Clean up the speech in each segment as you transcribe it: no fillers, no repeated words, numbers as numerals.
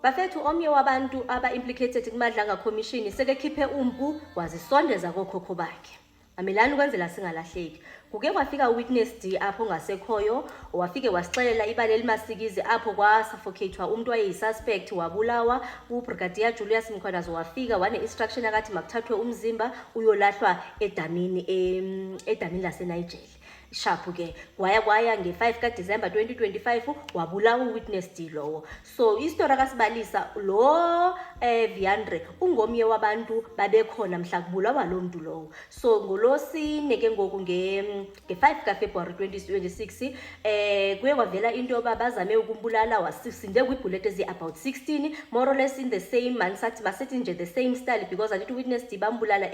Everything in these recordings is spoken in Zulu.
bafethu omnye wabantu aba-implicated kuMadlanga Commission sekekhiphe umpu wazisondeza kokhokho bakhe. Amelani ukwenzela singalahleki. Kuke kwafika uwitness D apho ngasekhoyo, wafike wasixelela ibali elimasikizi apho kwasuffocatewa umuntu wayeyisuspect wabulawa. uBrigadier Julius Mkhwanazi wafika wane-instruction akathi makuthathwe umzimba uyolahlwa edamini laseNigeria. Sharp ke kwaya nge-5 kaDisemba 2025 wabulawa uwitness D lowo. So istory kasibalisa lo Viandre ungomnye wabantu babekhona mhla kubulawa lo muntu lowo. So ngolosine ke ngoku nge-5 kaFebruary 2026 kuye kwavela into yoba bazame ukumbulala wasinde kwibullet ezi-about 16 more or less in the same man sathi masithi nje the same style because alithi uwitness D bambulala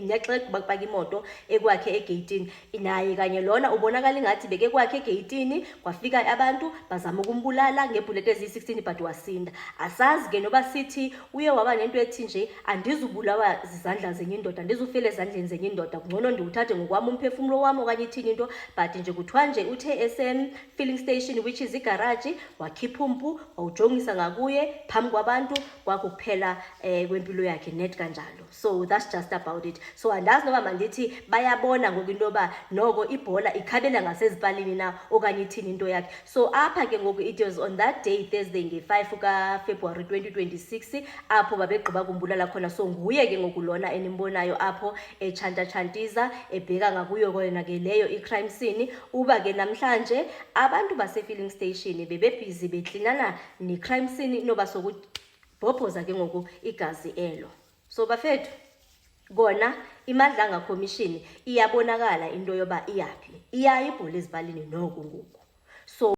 nyaxa bakupaka imoto ekwakhe egeyitini naye kanye lona ubonakala ngathi beke kwakhe egeyitini kwafika abantu bazama ukumbulala ngebullet ezi-16 but wasinda. Asazi ke noba sithi uye waba nento ethi nje andizubulawa zizandla zenye indoda andizufela ezandleni zenye indoda kungcono ndiwuthathe ngokwami umphefumulo wami okanye ithini into but nje kuthiwa nje uthe SM filling station which is igarage wakhipha umpu wawujongisa ngakuye phambi kwabantu kwakuphela kwempilo yakhe net kanjalo. So that's just about it. So andazi noba mandithi bayabona ngoku into yoba noko ibhola ikhabela ngasezipalini na okanye ithini into yakhe. So apha ke ngoku it was on that day Thursday nge-5 kaFebruary 2026 apho babegqiba kumbulala khona. So nguye ke ngoku lona enimbonayo apho echantiza ebheka ngakuyo kona ke leyo i-crime scene. Uba ke namhlanje abantu base-filling station bebebhizi beklinana ne-crime scene noba sokubhobhoza ke ngoku igazi elo. So bafethu kona iMadlanga Commission iyabonakala into yoba iyaphi iya ibhola ezipalini noko ngoku. So